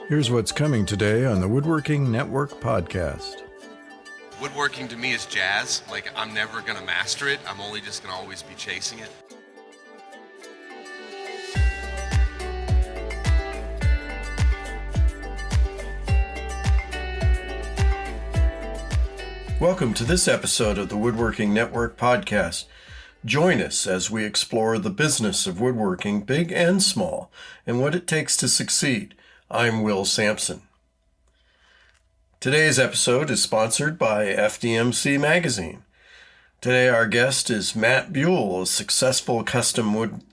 Here's what's coming today on the Woodworking Network podcast. Woodworking to me is jazz. Like, I'm never going to master it. I'm only just going to always be chasing it. Welcome to this episode of the Woodworking Network podcast. Join us as we explore the business of woodworking, big and small, and what it takes to succeed. I'm Will Sampson. Today's episode is sponsored by FDMC Magazine. Today our guest is Matt Buell, a successful custom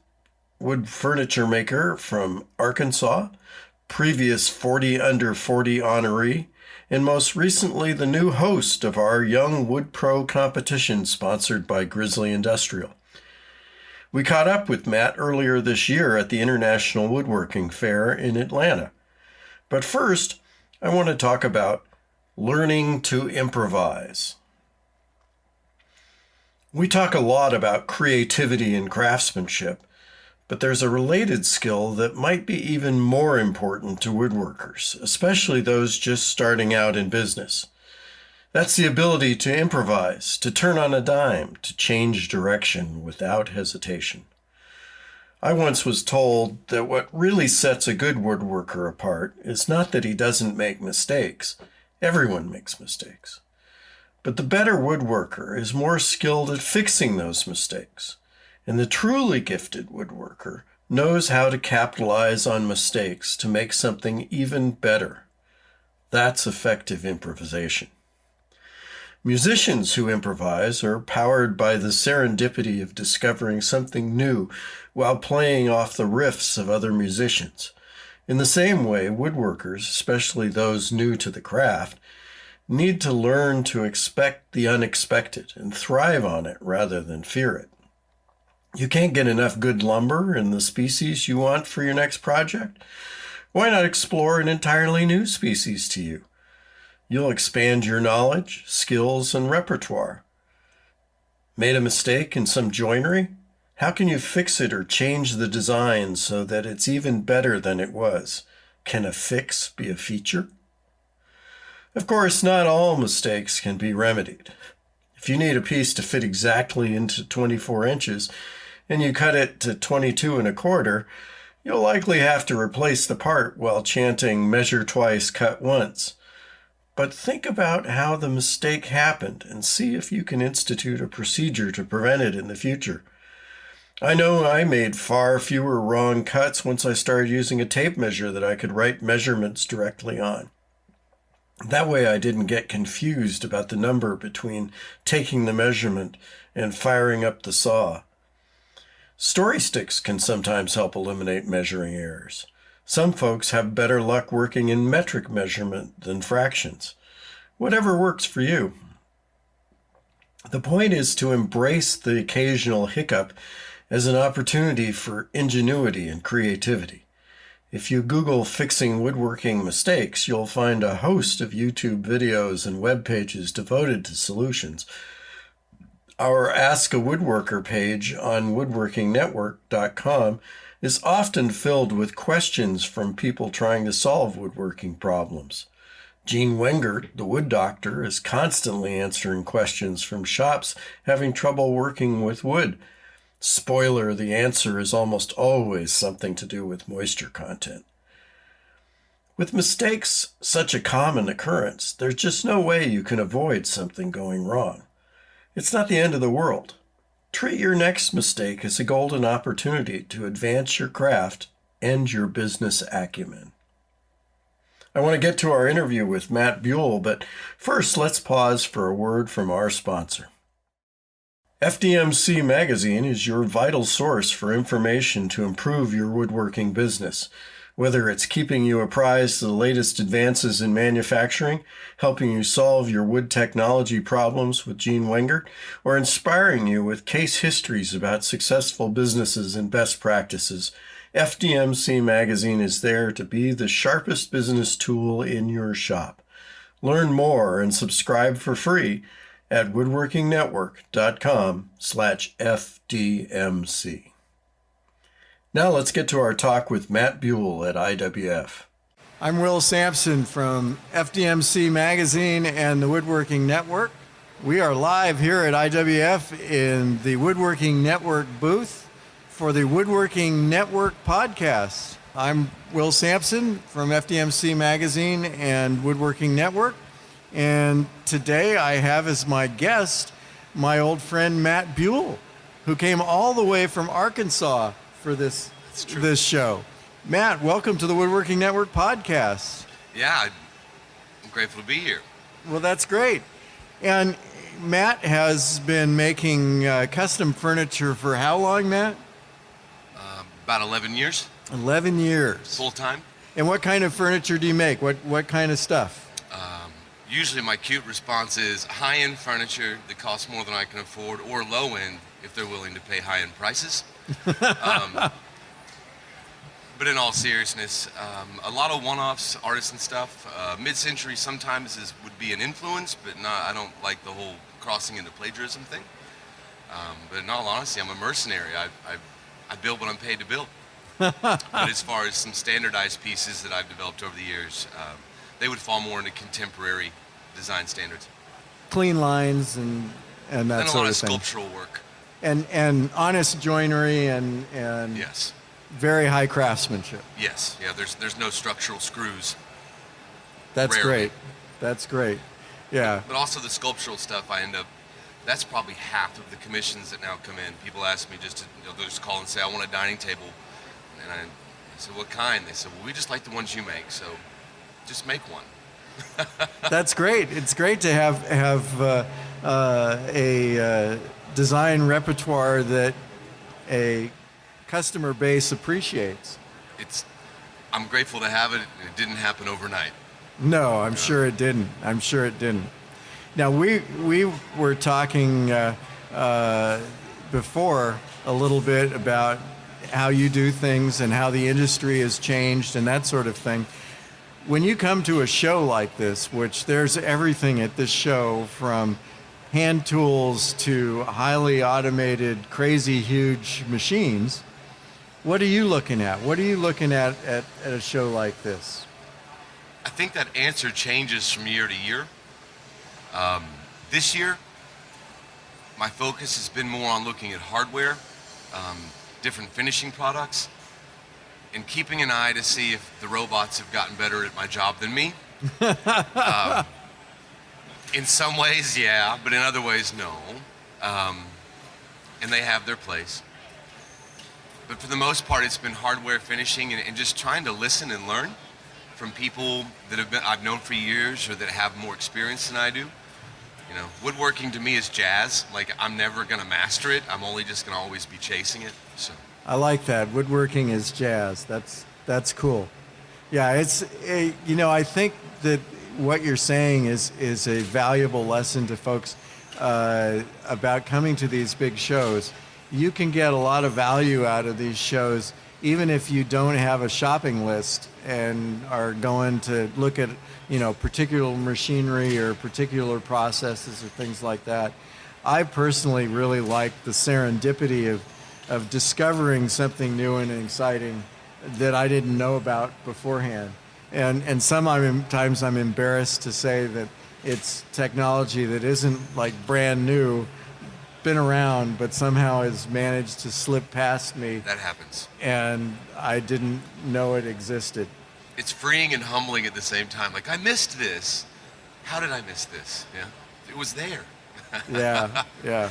wood furniture maker from Arkansas, previous 40 Under 40 honoree, and most recently the new host of our Young Wood Pro competition sponsored by Grizzly Industrial. We caught up with Matt earlier this year at the International Woodworking Fair in Atlanta. But first, I want to talk about learning to improvise. We talk a lot about creativity and craftsmanship, but there's a related skill that might be even more important to woodworkers, especially those just starting out in business. That's the ability to improvise, to turn on a dime, to change direction without hesitation. I once was told that what really sets a good woodworker apart is not that he doesn't make mistakes. Everyone makes mistakes. But the better woodworker is more skilled at fixing those mistakes. And the truly gifted woodworker knows how to capitalize on mistakes to make something even better. That's effective improvisation. Musicians who improvise are powered by the serendipity of discovering something new while playing off the riffs of other musicians. In the same way, woodworkers, especially those new to the craft, need to learn to expect the unexpected and thrive on it rather than fear it. You can't get enough good lumber in the species you want for your next project? Why not explore an entirely new species to you? You'll expand your knowledge, skills, and repertoire. Made a mistake in some joinery? How can you fix it or change the design so that it's even better than it was? Can a fix be a feature? Of course, not all mistakes can be remedied. If you need a piece to fit exactly into 24 inches and you cut it to 22 1/4, you'll likely have to replace the part while chanting "measure twice, cut once." But think about how the mistake happened and see if you can institute a procedure to prevent it in the future. I know I made far fewer wrong cuts once I started using a tape measure that I could write measurements directly on. That way I didn't get confused about the number between taking the measurement and firing up the saw. Story sticks can sometimes help eliminate measuring errors. Some folks have better luck working in metric measurement than fractions. Whatever works for you. The point is to embrace the occasional hiccup as an opportunity for ingenuity and creativity. If you Google fixing woodworking mistakes, you'll find a host of YouTube videos and web pages devoted to solutions. Our Ask a Woodworker page on woodworkingnetwork.com is often filled with questions from people trying to solve woodworking problems. Gene Wengert, the wood doctor, is constantly answering questions from shops having trouble working with wood. Spoiler, the answer is almost always something to do with moisture content. With mistakes such a common occurrence, there's just no way you can avoid something going wrong. It's not the end of the world. Treat your next mistake as a golden opportunity to advance your craft and your business acumen. I want to get to our interview with Matt Buell, but first let's pause for a word from our sponsor. FDMC Magazine is your vital source for information to improve your woodworking business. Whether it's keeping you apprised of the latest advances in manufacturing, helping you solve your wood technology problems with Gene Wengert, or inspiring you with case histories about successful businesses and best practices, FDMC Magazine is there to be the sharpest business tool in your shop. Learn more and subscribe for free at woodworkingnetwork.com/FDMC. Now let's get to our talk with Matt Buell at IWF. I'm Will Sampson from FDMC Magazine and the Woodworking Network. We are live here at IWF in the Woodworking Network booth for the Woodworking Network podcast. I'm Will Sampson from FDMC Magazine and Woodworking Network, and today I have as my guest my old friend Matt Buell, who came all the way from Arkansas for this show. Matt, welcome to the Woodworking Network podcast. Yeah, I'm grateful to be here. Well, that's great. And Matt has been making custom furniture for how long, Matt? About 11 years. 11 years. Full time. And what kind of furniture do you make? What kind of stuff? Usually my cute response is high-end furniture that costs more than I can afford, or low-end if they're willing to pay high-end prices. But in all seriousness, a lot of one-offs, artisan stuff. Mid-century sometimes would be an influence, but I don't like the whole crossing into plagiarism thing. But in all honesty, I'm a mercenary. I build what I'm paid to build. But as far as some standardized pieces that I've developed over the years, they would fall more into contemporary design standards. Clean lines and that and sort of thing. And a lot of sculptural work. And honest joinery and yes. Very high craftsmanship. Yes, yeah. There's no structural screws. That's Rarely. great. That's great. Yeah. But also the sculptural stuff, that's probably half of the commissions that now come in. People ask me they'll just call and say, I want a dining table. And I said, what kind? They said, well, we just like the ones you make, so just make one. That's great. It's great to have a design repertoire that a customer base appreciates. I'm grateful to have it. It didn't happen overnight. No, I'm sure it didn't. Now we were talking before a little bit about how you do things and how the industry has changed and that sort of thing. When you come to a show like this, which there's everything at this show from hand tools to highly automated, crazy huge machines, what are you looking at? What are you looking at a show like this? I think that answer changes from year to year. This year, my focus has been more on looking at hardware, different finishing products, and keeping an eye to see if the robots have gotten better at my job than me. In some ways, yeah, but in other ways, no. And they have their place. But for the most part, it's been hardware finishing and just trying to listen and learn from people that I've known for years or that have more experience than I do. You know, woodworking to me is jazz. Like, I'm never gonna master it. I'm only just gonna always be chasing it. So I like that. Woodworking is jazz. That's cool. Yeah, I think that what you're saying is a valuable lesson to folks about coming to these big shows. You can get a lot of value out of these shows even if you don't have a shopping list and are going to look at particular machinery or particular processes or things like that. I personally really like the serendipity of discovering something new and exciting that I didn't know about beforehand. And sometimes I'm embarrassed to say that it's technology that isn't like brand new, been around, but somehow has managed to slip past me. that happens. And I didn't know it existed. It's freeing and humbling at the same time. Like, I missed this. How did I miss this? Yeah, it was there. Yeah.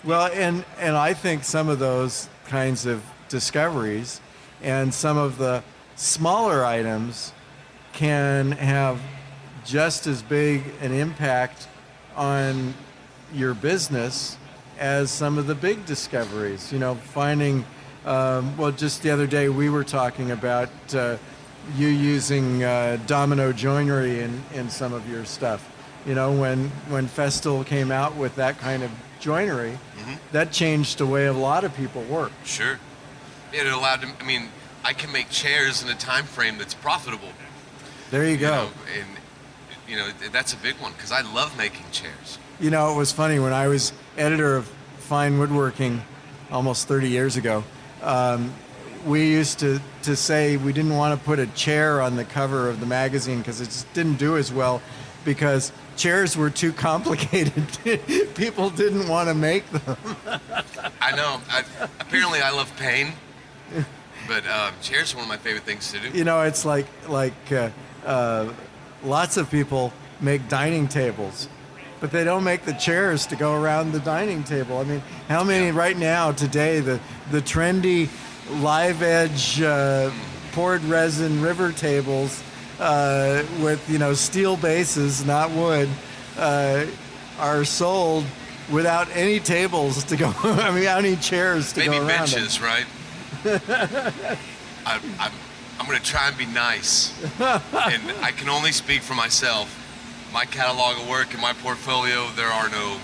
Well, and I think some of those kinds of discoveries and some of the smaller items can have just as big an impact on your business as some of the big discoveries. Finding, just the other day we were talking about you using domino joinery in some of your stuff. When Festal came out with that kind of joinery, that changed the way a lot of people work. Sure. It allowed them, I can make chairs in a time frame that's profitable. There you go. And that's a big one because I love making chairs. It was funny when I was editor of Fine Woodworking almost 30 years ago. we used to say we didn't want to put a chair on the cover of the magazine because it just didn't do as well, because chairs were too complicated. People didn't want to make them. I know. Apparently, I love pain, but chairs are one of my favorite things to do. You know, it's like lots of people make dining tables, but they don't make the chairs to go around the dining table. I mean, how many right now today, the trendy live edge poured resin river tables with, you know, steel bases, not wood, are sold without any tables to go. I mean, without any chairs to Maybe go around benches, them. right? I'm going to try and be nice, and I can only speak for myself. My catalog of work and my portfolio, there are no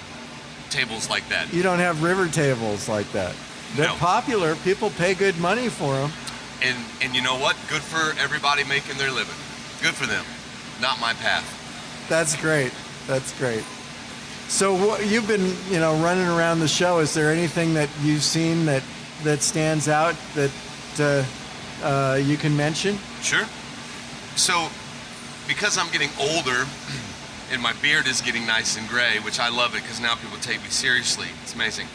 tables like that. You don't have river tables like that. They're No. popular. People pay good money for them. And you know what? Good for everybody making their living. Good for them. Not my path. That's great. That's great. So you've been, you know, running around the show. Is there anything that you've seen that stands out that you can mention? Sure. So, because I'm getting older and my beard is getting nice and gray, which I love it because now people take me seriously. It's amazing.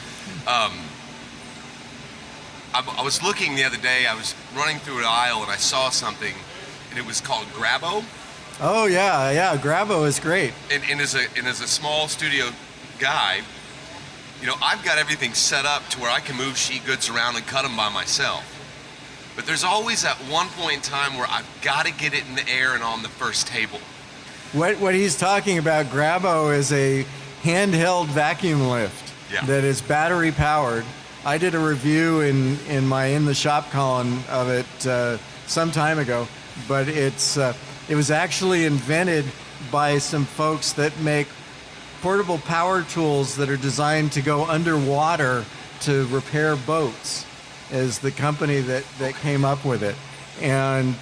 I was looking the other day, I was running through an aisle and I saw something, and it was called Grabo. Oh yeah, Grabo is great. And as a small studio guy, you know, I've got everything set up to where I can move sheet goods around and cut them by myself. But there's always that one point in time where I've got to get it in the air and on the first table. What he's talking about, Grabo, is a handheld vacuum lift that is battery powered. I did a review in my In the Shop column of it some time ago, but it was actually invented by some folks that make portable power tools that are designed to go underwater to repair boats, is the company that came up with it. And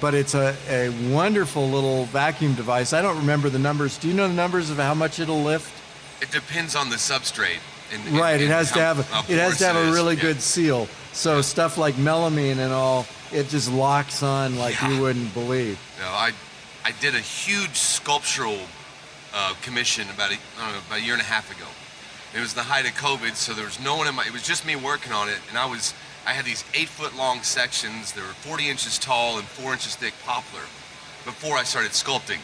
but it's a wonderful little vacuum device. I don't remember the numbers. Do you know the numbers of how much it'll lift? It depends on the substrate. Right, it has to have a really good seal. So stuff like melamine and all, it just locks on like you wouldn't believe. No, I did a huge sculptural commission about a year and a half ago. It was the height of COVID, so there was no one it was just me working on it, and I had these 8-foot long sections. They were 40 inches tall and 4 inches thick poplar before I started sculpting.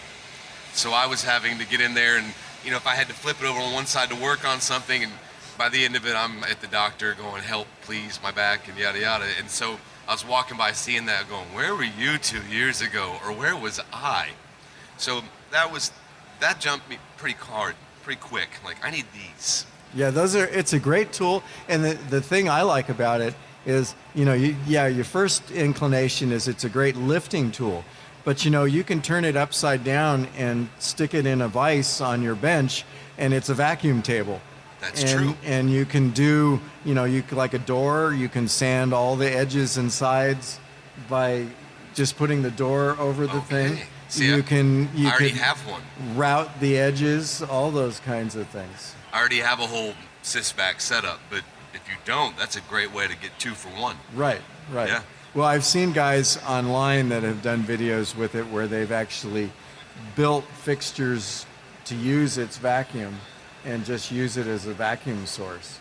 So I was having to get in there, and you know, if I had to flip it over on one side to work on something, and by the end of it, I'm at the doctor going, "Help, please, my back," and yada yada. And so I was walking by seeing that, going, "Where were you 2 years ago, or where was I?" So that jumped me pretty hard, pretty quick. Like, I need these. Yeah, it's a great tool, and the thing I like about it is, you know, your first inclination is it's a great lifting tool, but you know, you can turn it upside down and stick it in a vise on your bench, and it's a vacuum table. That's true. And you can do, you know, like a door, you can sand all the edges and sides by just putting the door over the thing. See, you can I already have one. Route the edges, all those kinds of things. I already have a whole Sysvac setup, but if you don't, that's a great way to get 2 for 1. Right. Yeah. Well, I've seen guys online that have done videos with it where they've actually built fixtures to use its vacuum and just use it as a vacuum source,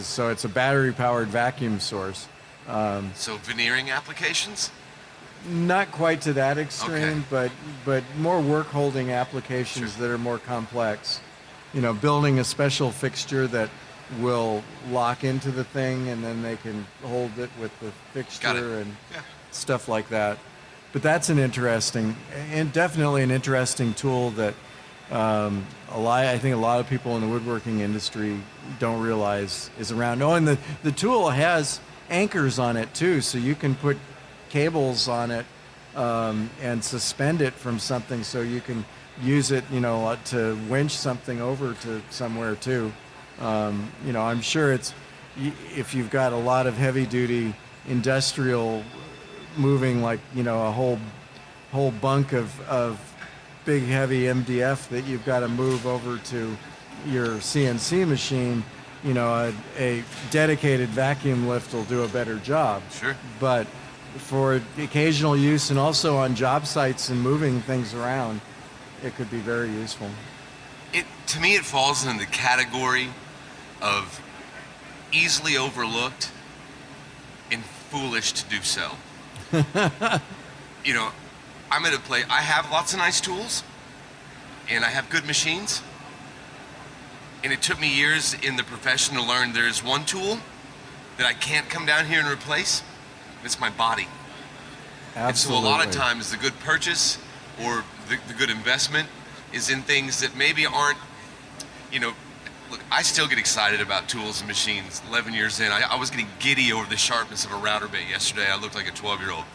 so it's a battery-powered vacuum source. So veneering applications? Not quite to that extreme, Okay. but more work-holding applications that are more complex. You know, building a special fixture that will lock into the thing, and then they can hold it with the fixture and stuff like that. But that's definitely an interesting tool that I think a lot of people in the woodworking industry don't realize is around. Oh, and the tool has anchors on it too, so you can put cables on it and suspend it from something, so you can use it, you know, to winch something over to somewhere too. You know, I'm sure if you've got a lot of heavy-duty industrial moving, like, you know, a whole bunk of big heavy MDF that you've got to move over to your CNC machine, a dedicated vacuum lift will do a better job. Sure. But for occasional use and also on job sites and moving things around, it could be very useful. To me, it falls in the category of easily overlooked and foolish to do so. I'm at a place, I have lots of nice tools and I have good machines. And it took me years in the profession to learn there's one tool that I can't come down here and replace. It's my body. Absolutely. And so a lot of times the good purchase or the good investment is in things that maybe aren't, look, I still get excited about tools and machines 11 years in. I was getting giddy over the sharpness of a router bit yesterday. I looked like a 12-year-old.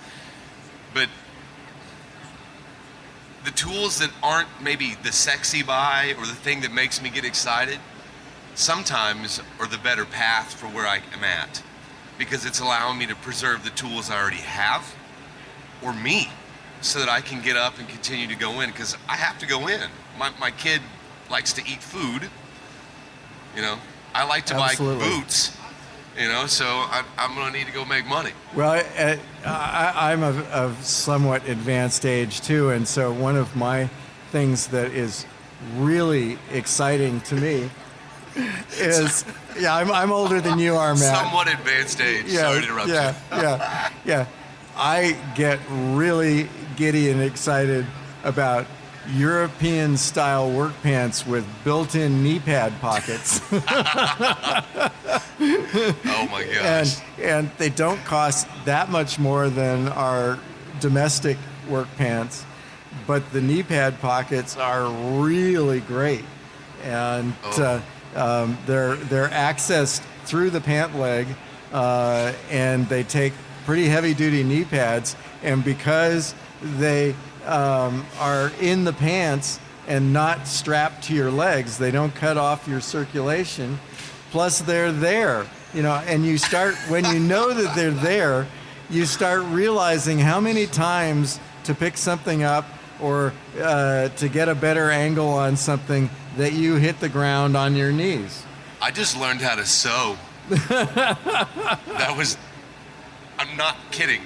But the tools that aren't maybe the sexy buy or the thing that makes me get excited sometimes are the better path for where I am at, because it's allowing me to preserve the tools I already have, or me, so that I can get up and continue to go in, because I have to go in. My kid likes to eat food, I like to Absolutely. buy boots, so I'm gonna need to go make money. Well, I'm of somewhat advanced age too, and so one of my things that is really exciting to me is, I'm older than you are, Matt. Somewhat advanced age. Sorry to interrupt you. Yeah. I get really giddy and excited about European-style work pants with built-in knee pad pockets. Oh my gosh. And they don't cost that much more than our domestic work pants, but the knee pad pockets are really great. And they're accessed through the pant leg, and they take pretty heavy-duty knee pads, and because they are in the pants and not strapped to your legs, they don't cut off your circulation. Plus, they're there, and you start, when you know that they're there, you start realizing how many times to pick something up or to get a better angle on something that you hit the ground on your knees. I just learned how to sew. I'm not kidding.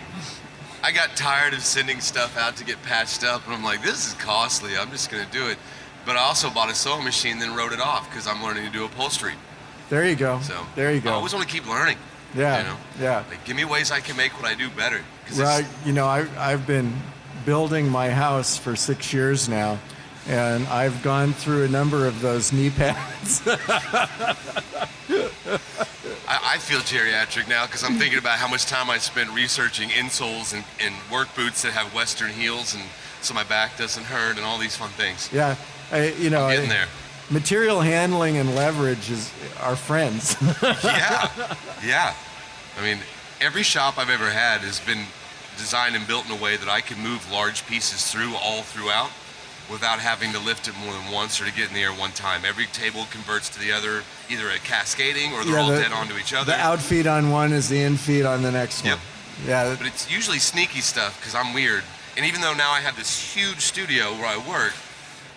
I got tired of sending stuff out to get patched up, and I'm like, this is costly. I'm just going to do it. But I also bought a sewing machine, then wrote it off because I'm learning to do upholstery. There you go. So there you go. I always want to keep learning. Yeah. Like, give me ways I can make what I do better. Well, I've been building my house for 6 years now, and I've gone through a number of those knee pads. I feel geriatric now because I'm thinking about how much time I spent researching insoles and work boots that have Western heels, and so my back doesn't hurt and all these fun things. Yeah, I'm getting there. Material handling and leverage are friends. Yeah. I mean, every shop I've ever had has been designed and built in a way that I can move large pieces throughout without having to lift it more than once or to get in the air one time. Every table converts to the other, either a cascading or they're all dead onto each other. The out feed on one is the in feed on the next one. Yeah. But it's usually sneaky stuff because I'm weird. And even though now I have this huge studio where I work,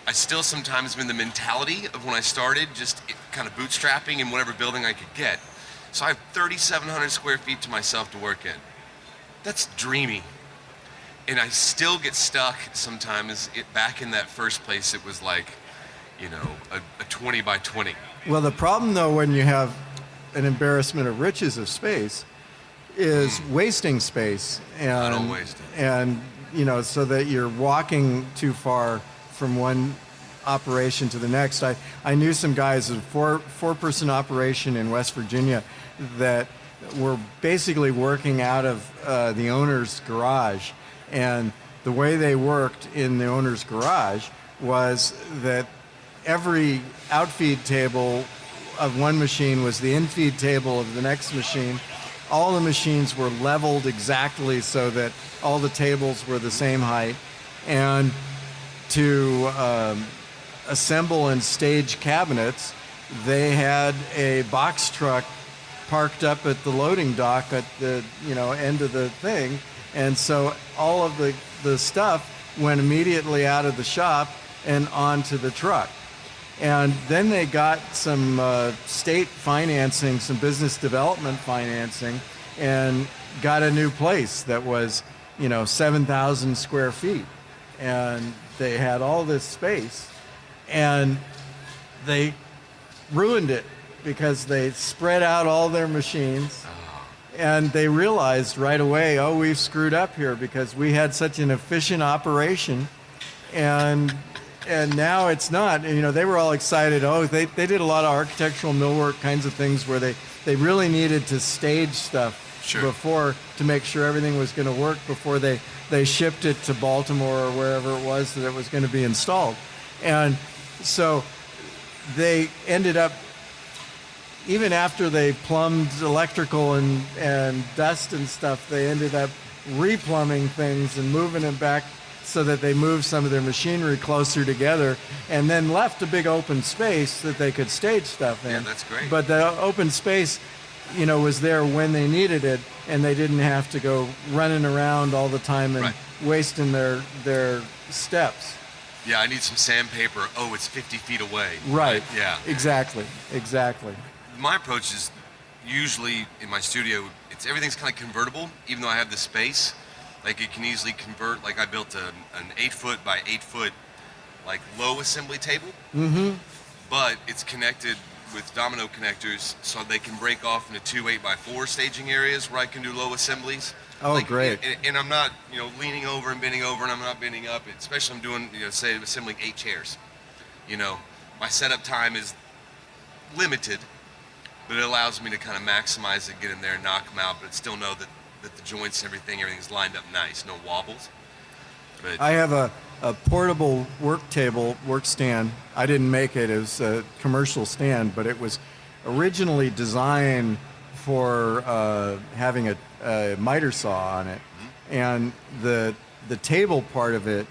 I still sometimes am in the mentality of when I started, just kind of bootstrapping in whatever building I could get. So I have 3,700 square feet to myself to work in. That's dreamy. And I still get stuck sometimes. Back in that first place, it was like, a 20 by 20. Well, the problem, though, when you have an embarrassment of riches of space is wasting space. And, I don't waste it. And, so that you're walking too far from one operation to the next. I knew some guys, a four-person operation in West Virginia that were basically working out of the owner's garage. And the way they worked in the owner's garage was that every outfeed table of one machine was the infeed table of the next machine. All the machines were leveled exactly so that all the tables were the same height. And to assemble and stage cabinets, they had a box truck parked up at the loading dock at the end of the thing. And so all of the stuff went immediately out of the shop and onto the truck. And then they got some state financing, some business development financing, and got a new place that was, 7,000 square feet. And they had all this space, and they ruined it because they spread out all their machines. And they realized right away, oh, we've screwed up here because we had such an efficient operation, and now it's not. They were all excited. Oh, they did a lot of architectural millwork kinds of things where they really needed to stage stuff before to make sure everything was going to work before they shipped it to Baltimore or wherever it was that it was going to be installed. And so they ended up, even after they plumbed electrical and dust and stuff, they ended up replumbing things and moving them back so that they moved some of their machinery closer together, and then left a big open space that they could stage stuff in. Yeah, that's great. But the open space, was there when they needed it, and they didn't have to go running around all the time and wasting their steps. Yeah, I need some sandpaper. Oh, it's 50 feet away. Right. Yeah. Exactly. My approach is usually in my studio, everything's kind of convertible, even though I have the space. Like it can easily convert. Like I built an 8-foot by 8-foot like low assembly table, but it's connected with domino connectors, so they can break off into 2 8x4 staging areas where I can do low assemblies. Oh, great! And I'm not, leaning over and bending over, and I'm not bending up. Especially I'm doing, say, assembling 8 chairs. My setup time is limited, but it allows me to kind of maximize it, get in there, and knock them out, but still know that the joints and everything's lined up nice, no wobbles. But I have a portable work stand. I didn't make it. It was a commercial stand, but it was originally designed for having a miter saw on it. And the table part of it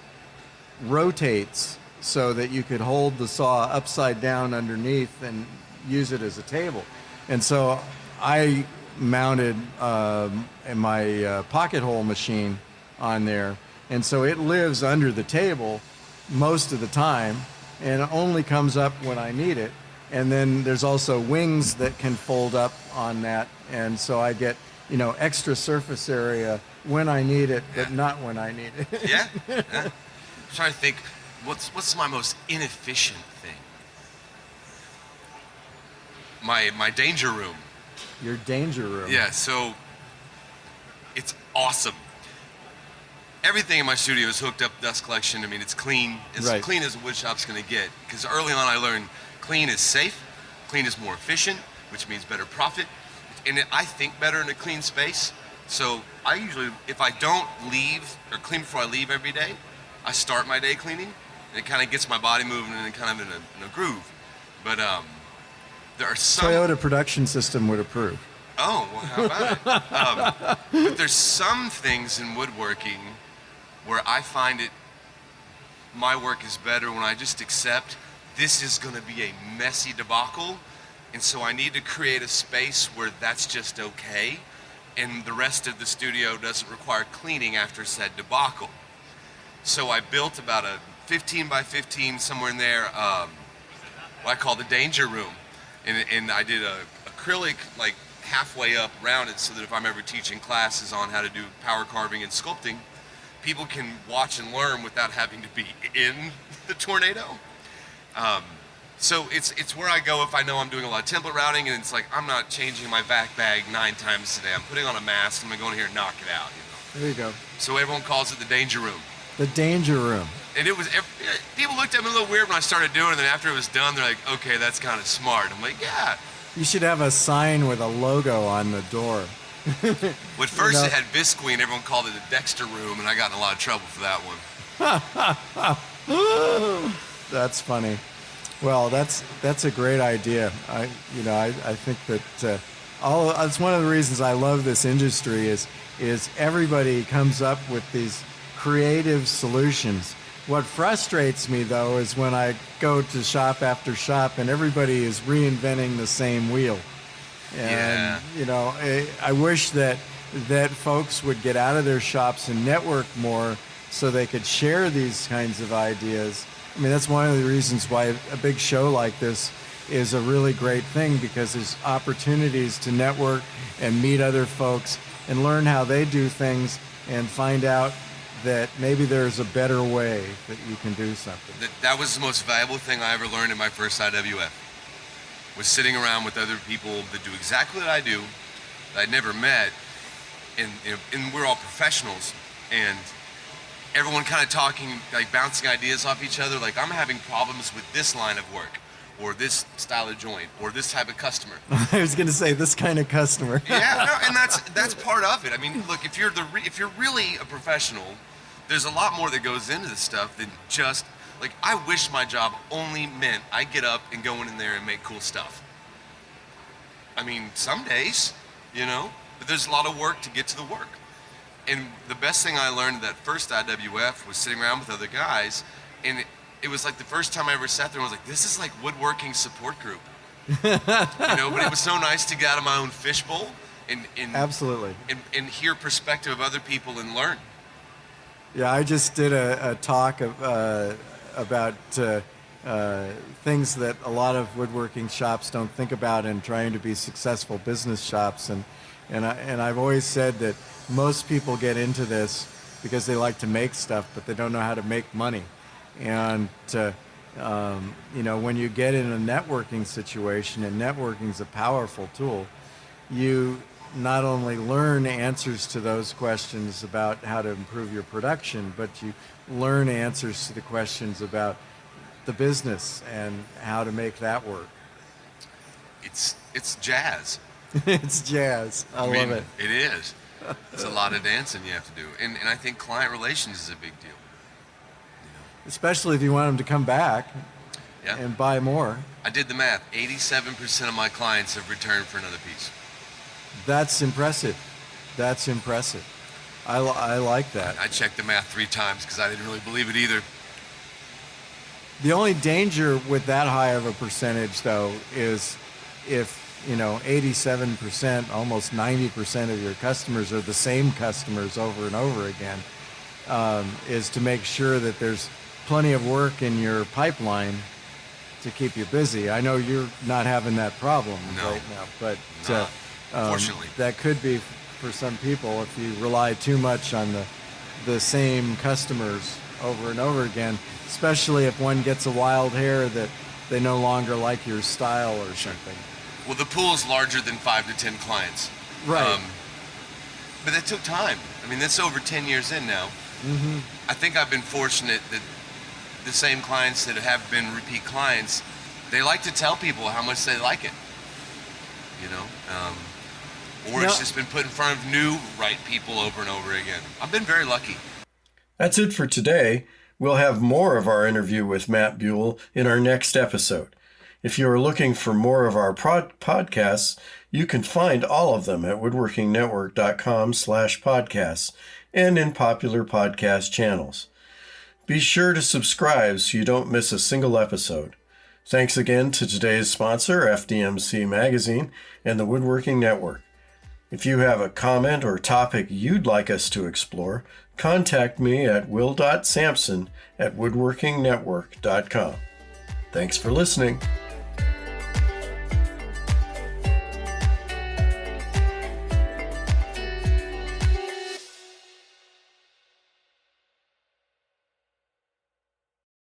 rotates so that you could hold the saw upside down underneath and use it as a table. And so I mounted my pocket hole machine on there, and so it lives under the table most of the time and only comes up when I need it. And then there's also wings that can fold up on that, and so I get extra surface area when I need it, but not when I need it. yeah. I'm trying to think, what's my most inefficient thing? My danger room. Your danger room. Yeah, so it's awesome. Everything in my studio is hooked up, dust collection. I mean, it's clean. It's as clean as a wood shop's going to get. Because early on I learned clean is safe, clean is more efficient, which means better profit. And I think better in a clean space. So I usually, if I don't leave or clean before I leave every day, I start my day cleaning. And it kind of gets my body moving and kind of in a groove. But there are some... Toyota production system would approve. Oh, well, how about it? But there's some things in woodworking where I find my work is better when I just accept this is going to be a messy debacle, and so I need to create a space where that's just okay, and the rest of the studio doesn't require cleaning after said debacle. So I built about a 15 by 15, somewhere in there, what I call the danger room, and I did a acrylic like halfway up around it so that if I'm ever teaching classes on how to do power carving and sculpting, people can watch and learn without having to be in the tornado. So it's where I go if I know I'm doing a lot of template routing, and it's like I'm not changing my vac bag 9 times today. I'm putting on a mask. I'm gonna go in here and knock it out. There you go. So everyone calls it the danger room. The danger room. And it was, people looked at me a little weird when I started doing it, and then after it was done, they're like, okay, that's kind of smart. I'm like, yeah. You should have a sign with a logo on the door. But first it had Visqueen, everyone called it the Dexter room, and I got in a lot of trouble for that one. That's funny. Well, that's a great idea. I think that that's one of the reasons I love this industry is everybody comes up with these creative solutions. What frustrates me though is when I go to shop after shop and everybody is reinventing the same wheel. And I wish that folks would get out of their shops and network more so they could share these kinds of ideas I mean, that's one of the reasons why a big show like this is a really great thing, because there's opportunities to network and meet other folks and learn how they do things and find out that maybe there's a better way that you can do something. That was the most valuable thing I ever learned in my first IWF, was sitting around with other people that do exactly what I do, that I'd never met, and we're all professionals, and everyone kind of talking, like bouncing ideas off each other, like I'm having problems with this line of work, or this style of joint, or this type of customer. I was going to say this kind of customer. Yeah, no, and that's part of it. I mean, look, if you're really a professional, there's a lot more that goes into this stuff than just, like, I wish my job only meant I get up and go in there and make cool stuff. I mean, some days, but there's a lot of work to get to the work. And the best thing I learned at that first IWF was sitting around with other guys, and it was like the first time I ever sat there and was like, this is like woodworking support group. But it was so nice to get out of my own fishbowl and Absolutely. and hear perspective of other people and learn. Yeah, I just did a talk about things that a lot of woodworking shops don't think about in trying to be successful business shops, and I've always said that most people get into this because they like to make stuff, but they don't know how to make money. And when you get in a networking situation, and networking's a powerful tool, you not only learn answers to those questions about how to improve your production, but you learn answers to the questions about the business and how to make that work. It's jazz. It's jazz. I love it. It is. It's a lot of dancing you have to do. And I think client relations is a big deal. Especially if you want them to come back and buy more. I did the math. 87% of my clients have returned for another piece. That's impressive. That's impressive. I like that. I checked the math 3 times because I didn't really believe it either. The only danger with that high of a percentage, though, is if 87%, almost 90% of your customers are the same customers over and over again, is to make sure that there's plenty of work in your pipeline to keep you busy. I know you're not having that problem right now, but fortunately, that could be for some people if you rely too much on the same customers over and over again, especially if one gets a wild hair that they no longer like your style or something. Well, the pool is larger than 5 to 10 clients. Right. But it took time. I mean, that's over 10 years in now. Mm-hmm. I think I've been fortunate that the same clients that have been repeat clients, they like to tell people how much they like it. It's just been put in front of new right people over and over again. I've been very lucky. That's it for today. We'll have more of our interview with Matt Buell in our next episode. If you are looking for more of our podcasts, you can find all of them at woodworkingnetwork.com/podcasts and in popular podcast channels. Be sure to subscribe so you don't miss a single episode. Thanks again to today's sponsor, FDMC Magazine and the Woodworking Network. If you have a comment or topic you'd like us to explore, contact me at will.sampson@woodworkingnetwork.com. Thanks for listening.